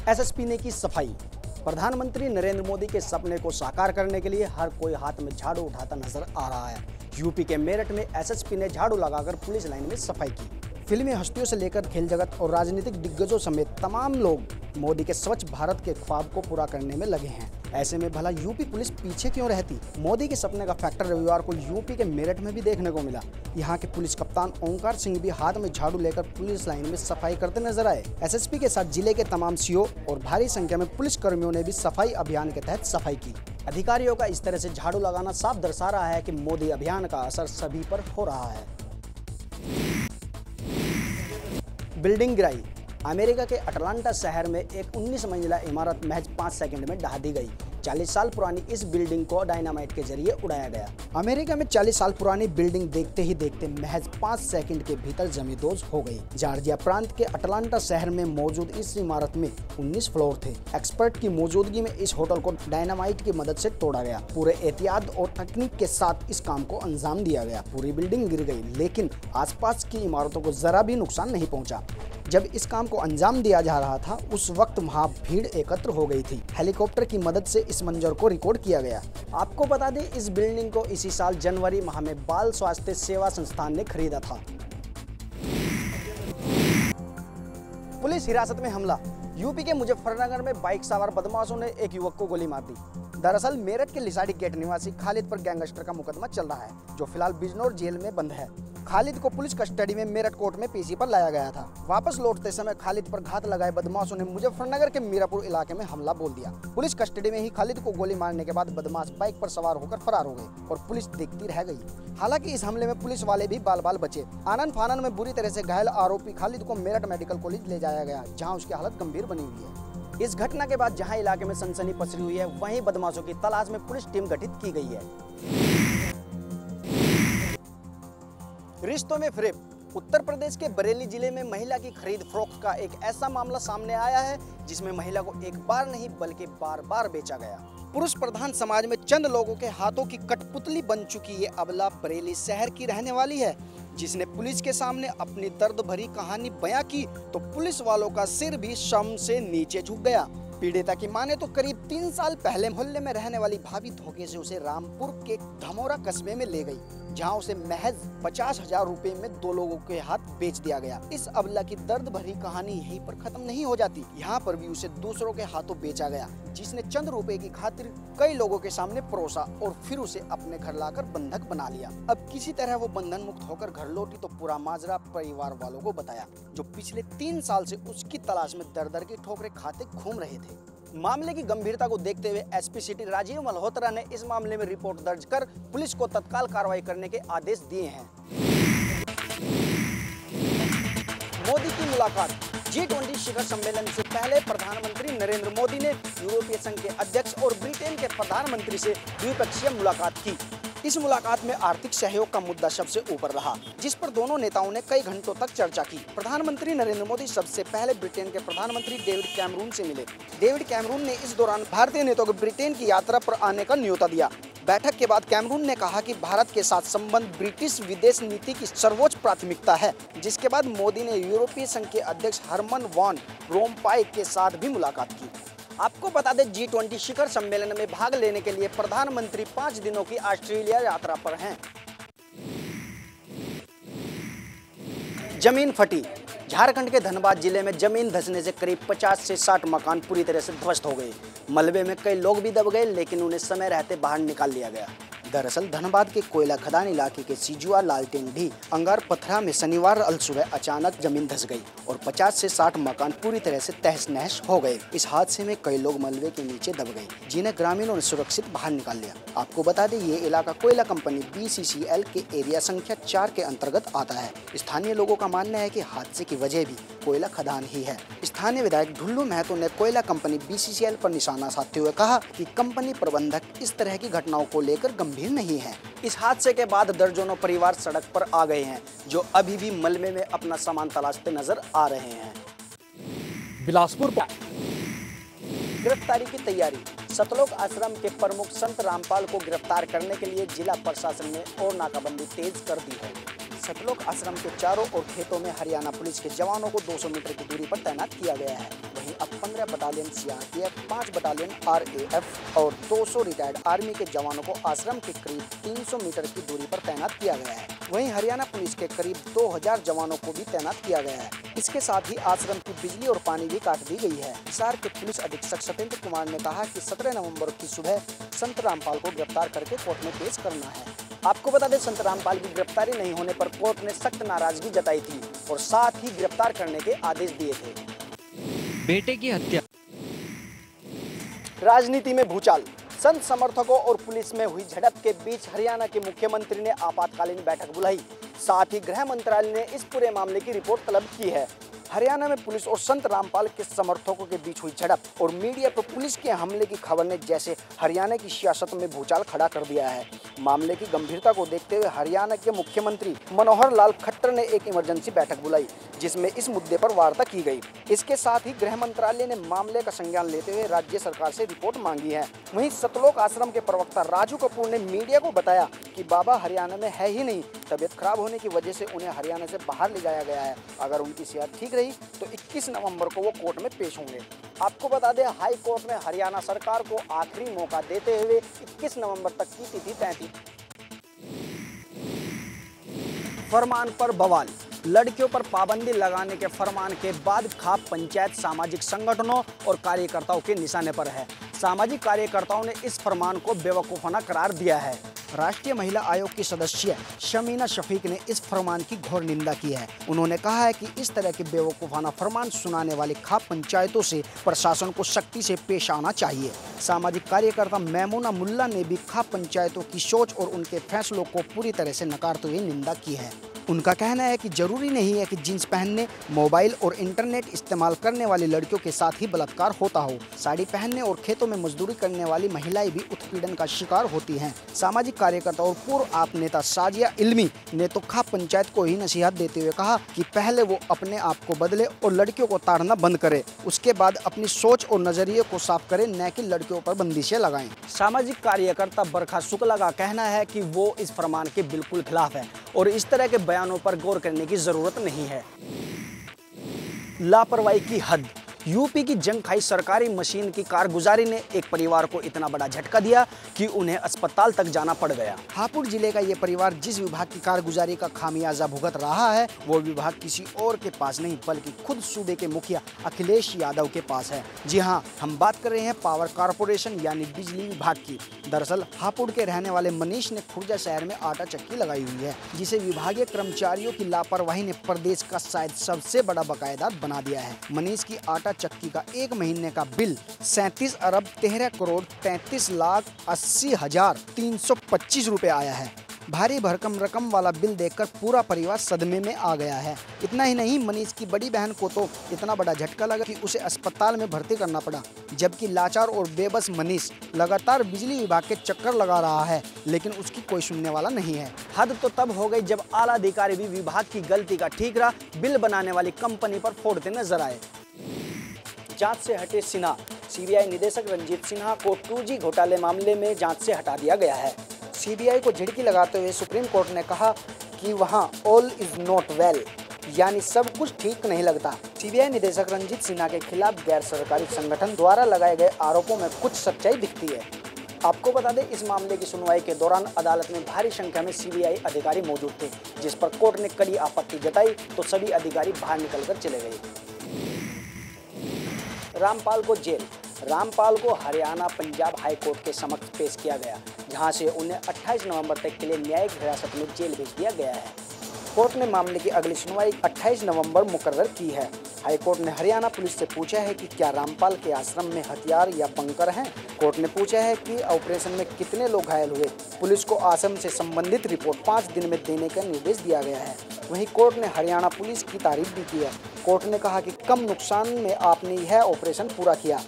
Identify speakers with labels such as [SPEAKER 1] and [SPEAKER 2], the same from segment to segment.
[SPEAKER 1] SSP ने की सफाई। प्रधानमंत्री नरेंद्र मोदी के सपने को साकार करने के लिए हर कोई हाथ में झाड़ू उठाता नजर आ रहा है। यूपी के मेरठ में एसएसपी ने झाड़ू लगाकर पुलिस लाइन में सफाई की। फिल्मी हस्तियों से लेकर खेल जगत और राजनीतिक दिग्गजों समेत तमाम लोग मोदी के स्वच्छ भारत के ख्वाब को पूरा करने में लगे हैं। ऐसे में भला यूपी पुलिस पीछे क्यों रहती? मोदी के सपने का फैक्टर रविवार को यूपी के मेरठ में भी देखने को मिला। यहाँ के पुलिस कप्तान ओंकार सिंह भी हाथ में झाड़ू लेकर पुलिस लाइन में सफाई करते नजर आए। एसएसपी के साथ जिले के तमाम सीओ और भारी संख्या में पुलिस कर्मियों ने भी सफाई अभियान के तहत सफाई की। अधिकारियों का इस तरह से झाड़ू लगाना साफ दर्शा रहा है कि मोदी अभियान का असर सभी पर हो रहा है। बिल्डिंग गिराई। अमेरिका के अटलांटा शहर में एक 19 मंजिला इमारत महज 5 सेकंड में ढहा दी गई। 40 साल पुरानी इस बिल्डिंग को डायनामाइट के जरिए उड़ाया गया। अमेरिका में 40 साल पुरानी बिल्डिंग देखते ही देखते महज 5 सेकंड के भीतर जमींदोज हो गई। जॉर्जिया प्रांत के अटलांटा शहर में मौजूद इस इमारत में 19 फ्लोर थे। एक्सपर्ट की मौजूदगी में इस होटल को डायनामाइट की मदद से तोड़ा गया। पूरे एहतियात और तकनीक के साथ इस काम को अंजाम दिया गया। पूरी बिल्डिंग गिर गई, लेकिन आसपास की इमारतों को जरा भी नुकसान नहीं पहुंचा। जब इस काम को अंजाम दिया जा रहा था, उस वक्त वहां भीड़ एकत्र हो गई थी। हेलीकॉप्टर की मदद से इस मंजर को रिकॉर्ड किया गया। आपको बता दें, इस बिल्डिंग को इसी साल जनवरी माह में बाल स्वास्थ्य सेवा संस्थान ने खरीदा था। पुलिस हिरासत में हमला। यूपी के मुजफ्फरनगर में बाइक सवार बदमाशों ने एक युवक को गोली मार दी। दरअसल मेरठ के लिसाड़ी गेट निवासी खालिद पर गैंगस्टर का मुकदमा चल रहा है, जो फिलहाल बिजनौर जेल में बंद है। खालिद को पुलिस कस्टडी में मेरठ कोर्ट में पेशी पर लाया गया था। वापस लौटते समय खालिद पर घात लगाए बदमाशों ने मुजफ्फरनगर के मीरापुर इलाके में हमला बोल दिया। पुलिस कस्टडी में ही खालिद को गोली मारने के बाद बदमाश बाइक पर सवार होकर फरार हो गए और पुलिस देखती रह गई। हालांकि इस हमले में पुलिस वाले भी बाल बाल बचे। आनन फानन में बुरी तरह से घायल आरोपी खालिद को मेरठ मेडिकल कॉलेज ले जाया गया, जहाँ उसकी हालत गंभीर बनी हुई है। इस घटना के बाद जहां इलाके में सनसनी पसरी हुई है, वहीं बदमाशों की तलाश में पुलिस टीम गठित की गई है। रिश्तों में फ्रेब। उत्तर प्रदेश के बरेली जिले में महिला की खरीद फरोख्त का एक ऐसा मामला सामने आया है, जिसमें महिला को एक बार नहीं बल्कि बार बार बेचा गया। पुरुष प्रधान समाज में चंद लोगों के हाथों की कठपुतली बन चुकी ये अबला बरेली शहर की रहने वाली है, जिसने पुलिस के सामने अपनी दर्द भरी कहानी बयां की तो पुलिस वालों का सिर भी शर्म से नीचे झुक गया। पीड़िता की माने तो करीब 3 साल पहले मोहल्ले में रहने वाली भाभी धोखे से उसे रामपुर के धमोरा कस्बे में ले गई, जहां उसे महज 50,000 रुपए में 2 लोगों के हाथ बेच दिया गया। इस अबला की दर्द भरी कहानी यहीं पर खत्म नहीं हो जाती। यहाँ पर भी उसे दूसरों के हाथों बेचा गया, जिसने चंद रुपए की खातिर कई लोगों के सामने परोसा और फिर उसे अपने घर लाकर बंधक बना लिया। अब किसी तरह वो बंधन मुक्त होकर घर लौटी तो पूरा माजरा परिवार वालों को बताया, जो पिछले 3 साल से उसकी तलाश में दर दर की ठोकरें खाते घूम रहे थे। मामले की गंभीरता को देखते हुए एसपी सिटी राजीव मल्होत्रा ने इस मामले में रिपोर्ट दर्ज कर पुलिस को तत्काल कार्रवाई करने के आदेश दिए हैं। मोदी की मुलाकात। G20 शिखर सम्मेलन से पहले प्रधानमंत्री नरेंद्र मोदी ने यूरोपीय संघ के अध्यक्ष और ब्रिटेन के प्रधानमंत्री से द्विपक्षीय मुलाकात की। इस मुलाकात में आर्थिक सहयोग का मुद्दा सबसे ऊपर रहा, जिस पर दोनों नेताओं ने कई घंटों तक चर्चा की। प्रधानमंत्री नरेंद्र मोदी सबसे पहले ब्रिटेन के प्रधानमंत्री डेविड कैमरून से मिले। डेविड कैमरून ने इस दौरान भारतीय नेताओं को ब्रिटेन की यात्रा पर आने का न्योता दिया। बैठक के बाद कैमरून ने कहा कि भारत के साथ संबंध ब्रिटिश विदेश नीति की सर्वोच्च प्राथमिकता है। जिसके बाद मोदी ने यूरोपीय संघ के अध्यक्ष हरमन वैन रोम्पाय के साथ भी मुलाकात की। आपको बता दें, G20 शिखर सम्मेलन में भाग लेने के लिए प्रधानमंत्री 5 दिनों की ऑस्ट्रेलिया यात्रा पर हैं। जमीन फटी। झारखंड के धनबाद जिले में जमीन धंसने से करीब 50 से 60 मकान पूरी तरह से ध्वस्त हो गए। मलबे में कई लोग भी दब गए, लेकिन उन्हें समय रहते बाहर निकाल लिया गया। दरअसल धनबाद के कोयला खदान इलाके के सिजुआ लालटेंडी अंगार पथरा में शनिवार अलसुबह अचानक जमीन धंस गई और 50 से 60 मकान पूरी तरह से तहस नहस हो गए। इस हादसे में कई लोग मलबे के नीचे दब गए, जिन्हें ग्रामीणों ने सुरक्षित बाहर निकाल लिया। आपको बता दें, ये इलाका कोयला कंपनी BCCL के एरिया संख्या 4 के अंतर्गत आता है। स्थानीय लोगों का मानना है कि हादसे की वजह भी कोयला खदान ही है। स्थानीय विधायक ढुल्लू महतो ने कोयला कंपनी BCCL पर निशाना साधते हुए कहा कि कंपनी प्रबंधक इस तरह की घटनाओं को लेकर गंभीर नहीं है। इस हादसे के बाद दर्जनों परिवार सड़क पर आ गए हैं, जो अभी भी मलबे में अपना सामान तलाशते नजर आ रहे हैं।
[SPEAKER 2] बिलासपुर
[SPEAKER 1] गिरफ्तारी की तैयारी। सतलोक आश्रम के प्रमुख संत रामपाल को गिरफ्तार करने के लिए जिला प्रशासन ने और नाकाबंदी तेज कर दी है। सतलोक आश्रम के चारों ओर खेतों में हरियाणा पुलिस के जवानों को 200 मीटर की दूरी पर तैनात किया गया है। वहीं अब 15 15 बटालियन CRPF, 5 बटालियन RAF और 200 रिटायर्ड आर्मी के जवानों को आश्रम के करीब 300 मीटर की दूरी पर तैनात किया गया है। वहीं हरियाणा पुलिस के करीब 2000 जवानों को भी तैनात किया गया है। इसके साथ ही आश्रम की बिजली और पानी भी काट दी गई है। हिसार के पुलिस अधीक्षक सत्येंद्र कुमार ने कहा कि 17 नवंबर की सुबह संत रामपाल को गिरफ्तार करके कोर्ट में पेश करना है। आपको बता दें, संत रामपाल की गिरफ्तारी नहीं होने पर कोर्ट ने सख्त नाराजगी जताई थी और साथ ही गिरफ्तार करने के आदेश दिए थे।
[SPEAKER 2] बेटे की हत्या।
[SPEAKER 1] राजनीति में भूचाल। संत समर्थकों और पुलिस में हुई झड़प के बीच हरियाणा के मुख्यमंत्री ने आपातकालीन बैठक बुलाई। साथ ही गृह मंत्रालय ने इस पूरे मामले की रिपोर्ट तलब की है। हरियाणा में पुलिस और संत रामपाल के समर्थकों के बीच हुई झड़प और मीडिया पर पुलिस के हमले की खबर ने जैसे हरियाणा की सियासत में भूचाल खड़ा कर दिया है। मामले की गंभीरता को देखते हुए हरियाणा के मुख्यमंत्री मनोहर लाल खट्टर ने एक इमरजेंसी बैठक बुलाई, जिसमें इस मुद्दे पर वार्ता की गई। इसके साथ ही गृह मंत्रालय ने मामले का संज्ञान लेते हुए राज्य सरकार से रिपोर्ट मांगी है। वहीं सतलोक आश्रम के प्रवक्ता राजू कपूर ने मीडिया को बताया कि बाबा हरियाणा में है ही नहीं, तबियत खराब होने की वजह से उन्हें हरियाणा से बाहर ले जाया गया है। अगर उनकी सेहत ठीक रही तो 21 नवंबर को वो कोर्ट में पेश होंगे। आपको बता दें, हाई कोर्ट ने हरियाणा सरकार को आखिरी मौका देते हुए 21 नवंबर तक की तिथि तय की। फरमान पर बवाल। लड़कियों पर पाबंदी लगाने के फरमान के बाद खाप पंचायत सामाजिक संगठनों और कार्यकर्ताओं के निशाने पर है। सामाजिक कार्यकर्ताओं ने इस फरमान को बेवकूफाना करार दिया है। राष्ट्रीय महिला आयोग की सदस्य शमीना शफीक ने इस फरमान की घोर निंदा की है। उन्होंने कहा है कि इस तरह के बेवकूफाना फरमान सुनाने वाली खाप पंचायतों से प्रशासन को सख्ती से पेश आना चाहिए। सामाजिक कार्यकर्ता मैमूना मुल्ला ने भी खाप पंचायतों की सोच और उनके फैसलों को पूरी तरह से नकारते हुए निंदा की है। उनका कहना है कि जरूरी नहीं है कि जींस पहनने, मोबाइल और इंटरनेट इस्तेमाल करने वाली लड़कियों के साथ ही बलात्कार होता हो। साड़ी पहनने और खेतों में मजदूरी करने वाली महिलाएं भी उत्पीड़न का शिकार होती हैं। सामाजिक कार्यकर्ता और पूर्व आप नेता साजिया इल्मी ने तो खाप पंचायत को ही नसीहत देते हुए कहा कि पहले वो अपने आप को बदले और लड़कियों को ताड़ना बंद करे, उसके बाद अपनी सोच और नजरिए को साफ करे, न कि लड़कियों पर बंदिशें लगाएं। सामाजिक कार्यकर्ता बरखा शुक्ला का कहना है कि वो इस फरमान के बिल्कुल खिलाफ है और इस तरह के बयानों पर गौर करने की जरूरत नहीं है। लापरवाही की हद। यूपी की जंग खाई सरकारी मशीन की कारगुजारी ने एक परिवार को इतना बड़ा झटका दिया कि उन्हें अस्पताल तक जाना पड़ गया। हापुड़ जिले का ये परिवार जिस विभाग की कारगुजारी का खामियाजा भुगत रहा है, वो विभाग किसी और के पास नहीं बल्कि खुद सूबे के मुखिया अखिलेश यादव के पास है। जी हाँ, हम बात कर रहे हैं पावर कारपोरेशन यानी बिजली विभाग की। दरअसल हापुड़ के रहने वाले मनीष ने खुर्जा शहर में आटा चक्की लगाई हुई है, जिसे विभागीय कर्मचारियों की लापरवाही ने प्रदेश का शायद सबसे बड़ा बकायेदार बना दिया है। मनीष की आटा चक्की का एक महीने का बिल 37 अरब 13 करोड़ 33 लाख 80 हजार 325 रुपए आया है। भारी भरकम रकम वाला बिल देखकर पूरा परिवार सदमे में आ गया है। इतना ही नहीं, मनीष की बड़ी बहन को तो इतना बड़ा झटका लगा कि उसे अस्पताल में भर्ती करना पड़ा, जबकि लाचार और बेबस मनीष लगातार बिजली विभाग के चक्कर लगा रहा है, लेकिन उसकी कोई सुनने वाला नहीं है। हद तो तब हो गई जब आला अधिकारी भी विभाग की गलती का ठीकरा बिल बनाने वाली कंपनी पर फोड़ते नजर आए। जांच से हटे सिन्हा। सीबीआई निदेशक रंजीत सिन्हा को 2G घोटाले मामले में जांच से हटा दिया गया है। सीबीआई को झिड़की लगाते हुए सुप्रीम कोर्ट ने कहा कि वहां ऑल इज नॉट वेल, यानी सब कुछ ठीक नहीं लगता। सीबीआई निदेशक रंजीत सिन्हा के खिलाफ गैर सरकारी संगठन द्वारा लगाए गए आरोपों में कुछ सच्चाई दिखती है। आपको बता दें, इस मामले की सुनवाई के दौरान अदालत में भारी संख्या में सीबीआई अधिकारी मौजूद थे, जिस पर कोर्ट ने कड़ी आपत्ति जताई तो सभी अधिकारी बाहर निकलकर चले गए। रामपाल को जेल। रामपाल को हरियाणा पंजाब हाई कोर्ट के समक्ष पेश किया गया, जहां से उन्हें 28 नवंबर तक के लिए न्यायिक हिरासत में जेल भेज दिया गया है। कोर्ट ने मामले की अगली सुनवाई 28 नवंबर मुकर्रर की है। हाई कोर्ट ने हरियाणा पुलिस से पूछा है कि क्या रामपाल के आश्रम में हथियार या बंकर हैं। कोर्ट ने पूछा है कि ऑपरेशन में कितने लोग घायल हुए। पुलिस को आश्रम से संबंधित रिपोर्ट 5 दिन में देने का निर्देश दिया गया है। वहीं कोर्ट ने हरियाणा पुलिस की तारीफ भी की है। कोर्ट ने कहा कि कम नुकसान में आपने यह ऑपरेशन पूरा किया।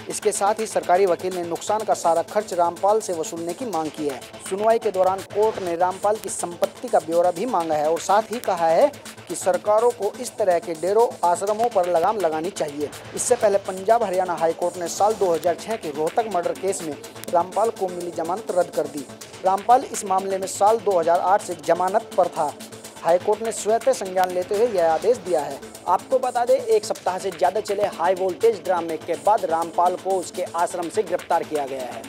[SPEAKER 1] इसके साथ ही सरकारी वकील ने नुकसान का सारा खर्च रामपाल से वसूलने की मांग की है। सुनवाई के दौरान कोर्ट ने रामपाल की संपत्ति का ब्यौरा भी मांगा है और साथ ही कहा है कि सरकारों को इस तरह के डेरों आश्रमों पर लगाम लगानी चाहिए। इससे पहले पंजाब हरियाणा हाई कोर्ट ने साल 2006 के रोहतक मर्डर केस में रामपाल को मिली जमानत रद्द कर दी। रामपाल इस मामले में साल 2008 से जमानत पर था। हाई कोर्ट ने स्वतः संज्ञान लेते हुए यह आदेश दिया है। आपको बता दें, एक सप्ताह से ज्यादा चले हाई वोल्टेज ड्रामे के बाद रामपाल को उसके आश्रम से गिरफ्तार किया गया है।